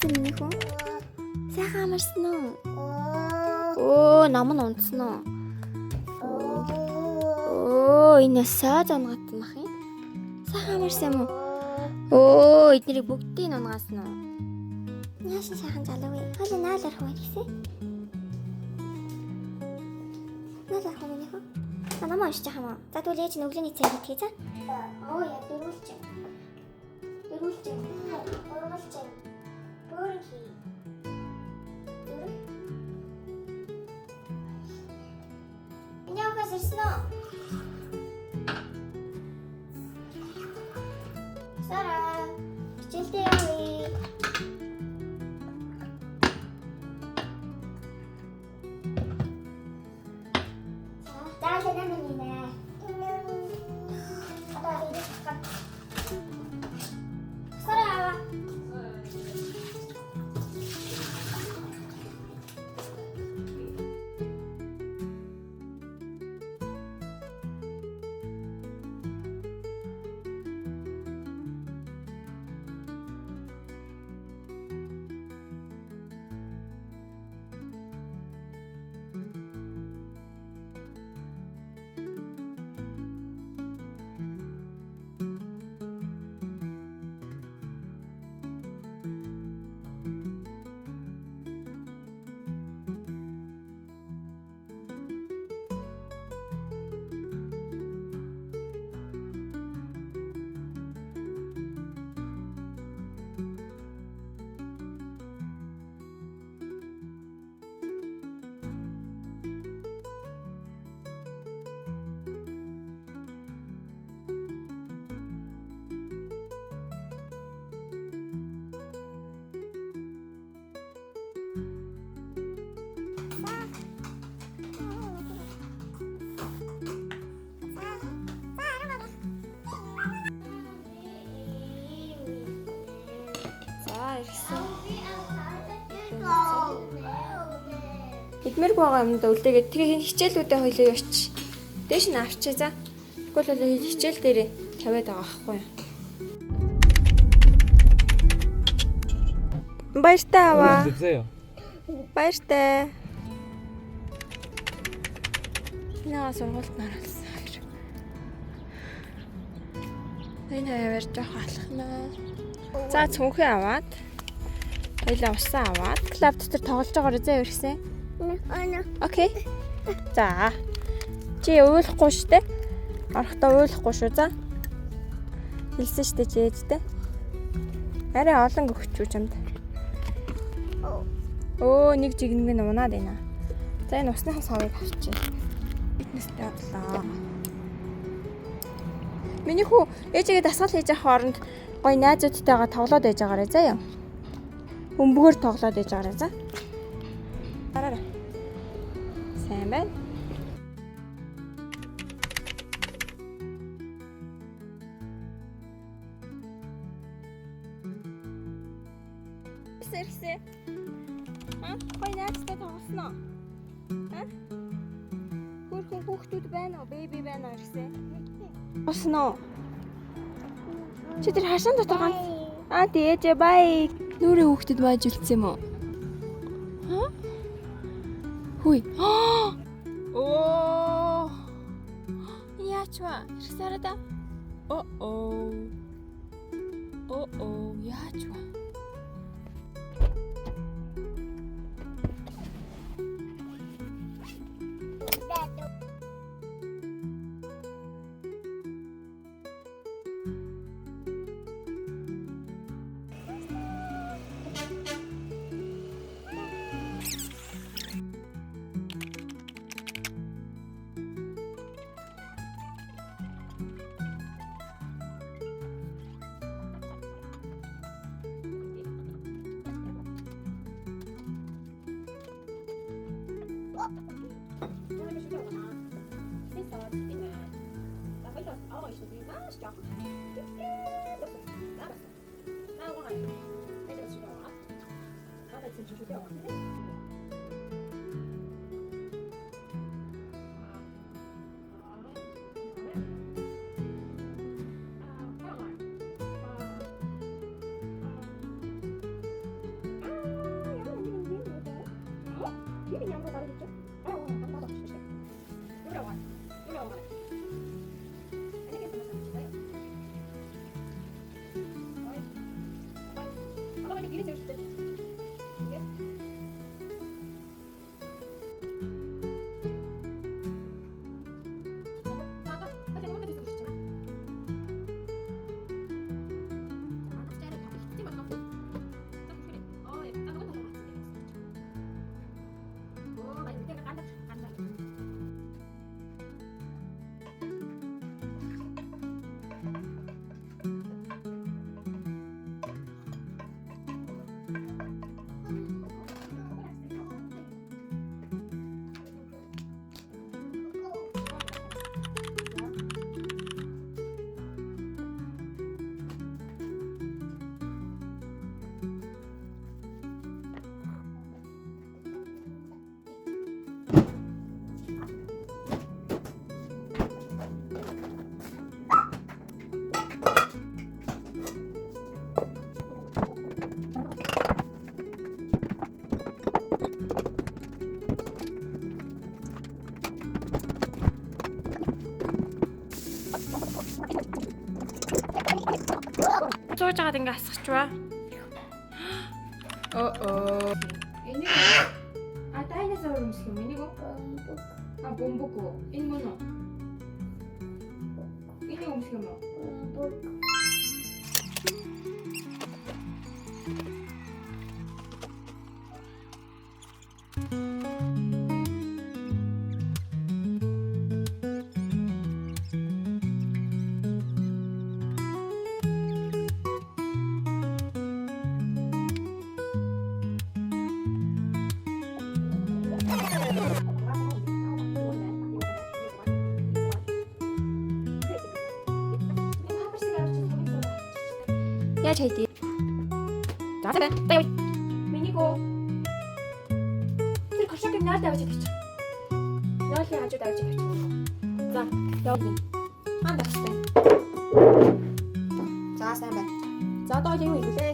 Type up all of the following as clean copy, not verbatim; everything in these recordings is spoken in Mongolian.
Яасан минийх үү? Сайхан амарсан уу? Оо, нам нь унтсан уу? Оо, энэ саад унгат мах юм. Сайхан амарсан юм уу? Оо, эднэрийг бүгдийг унгаасан уу? Яасан сайхан залуу вэ? Хоол наалах уу гэсэн? Наалах уу минийх үү? Намаа уншиж байгаа юм уу? За тэгвэл ээж нь өглөөний цай хийдгээ за. Оо, яа дөрүүлж. Дөрүүлж. Ургалж. Бүрхи. Яагаад ирсэн үү? Сара, хичээлдээ явъя. За, за нэмэн нэ. Одоо ирэх гад. Сара. Идмэргүй байгаа юм да үлдээгээд тэгээ хичээлүүдээ хоёлоо явчих. Дээш нь авчи за. Тэгвэл бол хичээл дээрээ тавиад байгаа байхгүй юу? Баяртай аваа. Баяртай. Яа сургуульд наруулсан хоёр. Энэ хавар жоох алхна. За цүнхээ аваад хоёлаа усан аваад клуб дотор тоглож байгаарай заа өргсөн. Окей. За. Чи уйлахгүй штэ. Орохдоо уйлахгүй шүү за. Хэлсэн штэ чи ээжтэй. Арай олон өгч үү чамд. Оо, нэг жигнэг нь унаад байна. За энэ усныхаа савыг авчи. Фитнестэй бодлоо. Миний хүү ээжигээ дасгал хийж авах хооронд гоё найзуудтайгаа тоглоод байж байгаарай заа ёо. Өмбөгөр тоглоод байж байгаарай за. Араа. Сайн байна. Сэрхсэ. Гоё найзтай тоглосноо. Хөрхөн хүүхдүүд байна уу? Бэби байна уу гэсэн? Босноо. Чи тэр хашаан дотор ганц. Тээжээ бай. Нүрээ хүүхдэд байж үлдсэн юм уу? Хүй. Оо. Яачва? Ирсарада. Оо. Яачва? сууж агаад ингээ асахчваа. Энийг дайнасор өмсөх юм. Энийг бомбок уу? Энэ мөн үү? Энийг өмсөх юм уу? Яаж хайдээ? За за бай. Миний гоо. Тэр кошок наар давж идэж. Ноолын хажууд давж идэж. За, явъя. Хаан дастай. За сайн бай. За одоо юу хийлээ?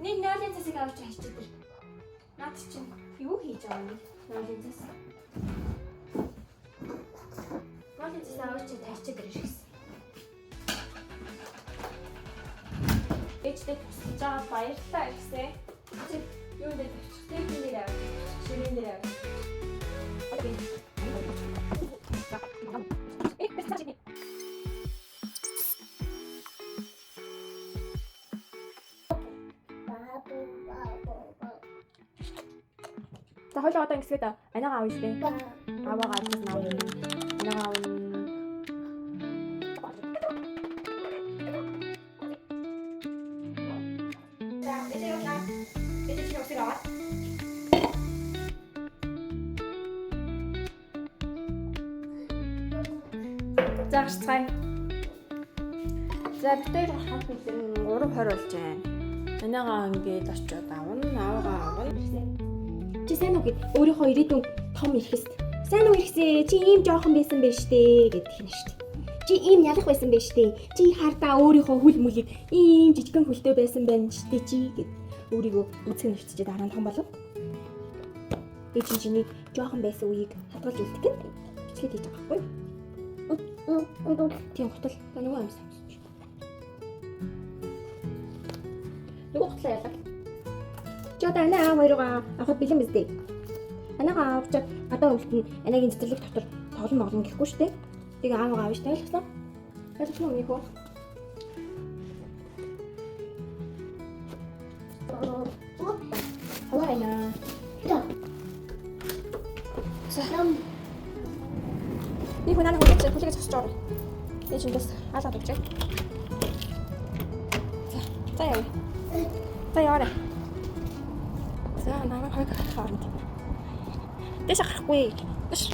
Энэ ноолын цасыг авч хайчих. Наад чинь юу хийж байгаа юм бэ? Ноолын цас. Ноолын цас авч тавьчих гэж ирсэн. Ээжтэй тусалж байгаа баярлалаа гэсэн. Чи юу дээр тавьчих? Тэвэн дээр авч. Ширэн дээр авч. Окей. За хойлоо одоо ингэсгээд анаага авъя штэ. Аваагаа авчихсан авъя. Анаага авъя. За эдээ явна. Эдээ чи явах аваад. За гацгай. За битээр хамт үлдэр 3:20 болж байна. Анаага ингээд очиод авна. Аваагаа авна. Чи сайн уу гэд өөрийнхөө ирээдүйн том ирэхэс сайн уу ирэхсээ чи ийм жоохон байсан байж тээ гэдэг юм шүү дээ. Чи ийм ялах байсан байж тээ. Чи хардаа өөрийнхөө хүл мүлийг ийм жижигхэн хүлтэй байсан байна шүү дээ чи гэд өөрийгөө үзэх нэрчиж дараа нь том болов. Би чиний жоохон байсан үеийг хадгалж үлдэх гээд бичлэг хийж байгаа байхгүй юу? Тийм хотол нөгөө юмсан. Нөгөө хотлоо ялаа. Чи одоо анаа хоёроо авахд бэлэн биз дээ. Анаага авчаад одоо үлдэн анагийн цэцэрлэг дотор тоглоом моглон гэхгүй шүү дээ. Тэгээ аавгаа авч тайлхсан. Тайлхсан уу нөхөө? Хавайна. Сахам. Нөхөө нана хүлээж зогсож байгаа. Тэгээ чинь бас хаалаад өгчээ. За яа. За яа. За намайг хойг харна. Дэш гарахгүй. Дэш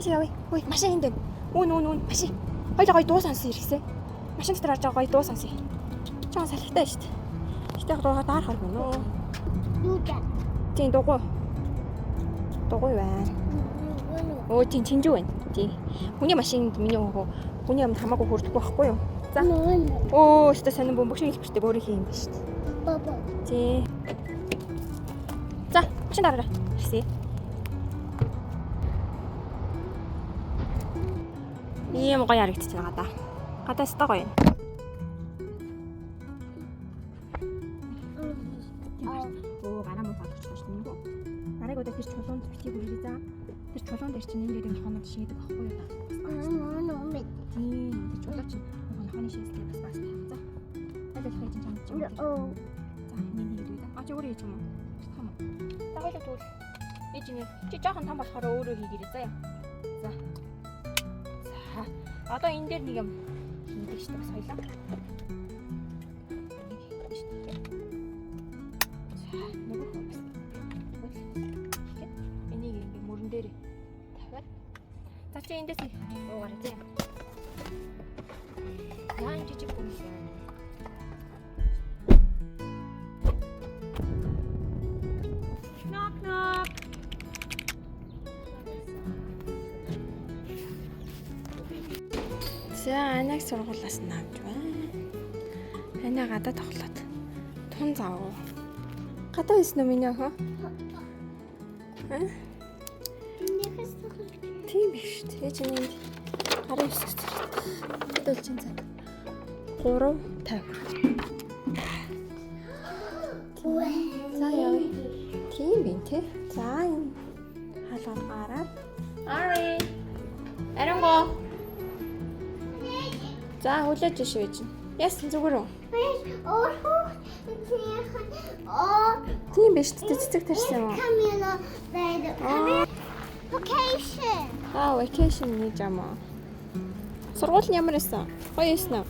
явъя. Ой, машин энд. Үн машин. Хоёлоо гоё дуу сонсон иргэсэ. Машин дотор орж байгаа гоё дуу сонсъё. Чон салхитай шүү дээ. Гэтэ дуугаа даарахаар гэнэ үү? Юу даа? Тийм дуугүй. Дуугүй байна. Оо тийм чинжүү байна. Тийм. Хүний машинд миний хүний өмнө хамаагүй хүрдэггүй байхгүй юу? За. Оо, өстө сонин бөмбөгшин хэлбэртэй өөрөө хийм биш шүү дээ. Баба. Тийм. За, машин дараарай. Ирсэ. Ийм гоё харагдчих байгаа да. Гадаа өстой гоё. Оо, гараа муу болгочихсон шүү дээ. Гарыг одоо тэр чулуунд битгий бүрээ за. Тэр чулуун дээр чинь энэ дээр юм хоног шийдэг ахгүй юу? Тийм, тэр чулуу чинь хоногны шийдэлтэй бас таах. За. Аль болох чинь чамд чинь. За, миний хийдэг. А чи өөрөө хийж юм уу? Том. За хоёул тэгвэл ээж нэ чи жоохон том болохоор өөрөө хийгээрэй заа. За. За. Одоо энэ дээр нэг юм хийдэг шүү дээ бас хоёлаа. За, нөгөө хүмүүс. Энийг ингээ мөрөн дээр тавиад. За чи эндээс уугаарай заа. Яа энэ жижиг бүс. За анаг сургуулаас навж байна. Анаа гадаа тоглоод тун зав. Гадаа хийсэн үү миний охин? Тийм биш. Тэгээ чинь энд гарын өсөж хөдөлж ин цаг. 350. За яа. Тийм бин тэ. За энэ хаалгаар гараад. Ари. Эрэнгоо. За хүлээж шивэж. Яс зүгээр үү? Тийм биш цэцэг тарьсан юм. Vacation. Vacation хийж амаа. Сургууль нь ямар байсан? Гоё байсан уу?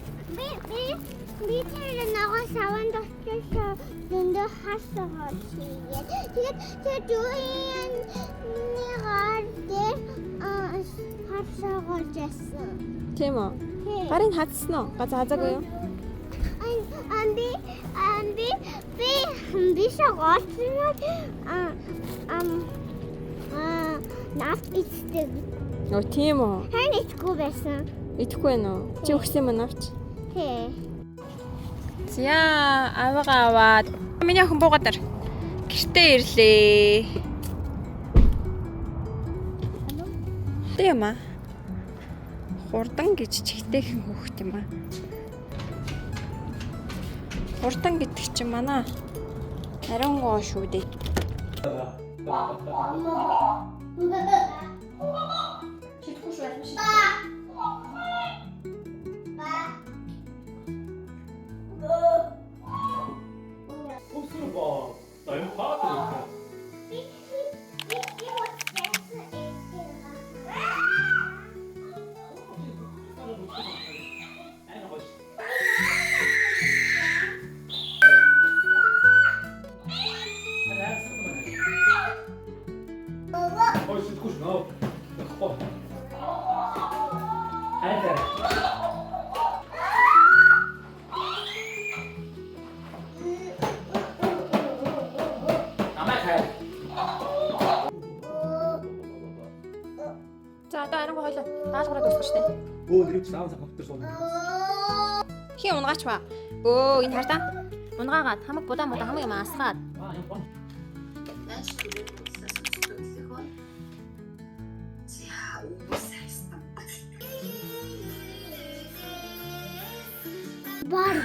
Би тэр нэг саванд очиж дэндээ хасгаа хийгээд тэгээд дүүийн нэгээр хасгаа жасан. Тийм үү? Гарын хатсан уу? Газаагүй юу? Би шагоочноо нафт ичдэг. Оо тийм үү? Хэн ичгүй байсан? Идэхгүй байна уу? Чи өгсөн юм навч? Тий. За аваагаа аваад миний охин буугаад дар. Гэртээ ирлээ. Тийм аа. Хурдан гэж чигтэйхэн хөөхт юм аа. Хурдан гэдэг чинь манай Арингоо шүү дээ. Шитгэхгүй шүү юм шиг. За одоо Арингоо хойлоо. Даалгавраа дуусгах штэ. Нэрийг саан сахагтар сууна. Хин унгаач ба. Өө энэ хартаа. Унгаагаад хамаг будаа хамаг юм асгаад. Юм бон. Бар.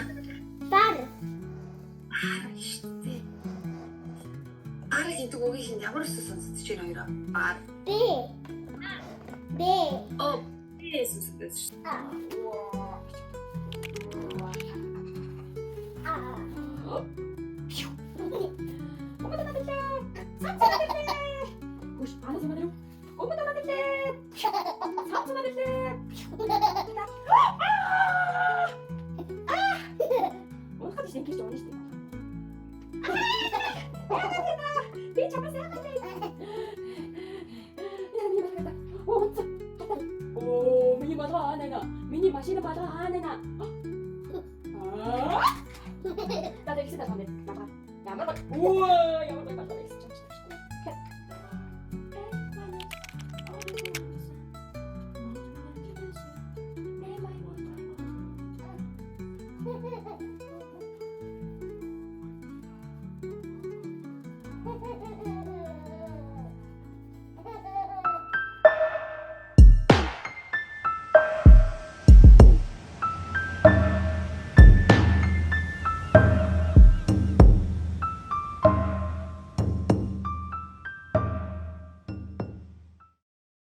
Ара гэдэг үгийг ямар өсөж сонсож байна хоёроо? Бар. Бэ. Оо, эсвэл шүү. миний машина балгаа хаана. Надад ихсэн тань. Ямар. Оо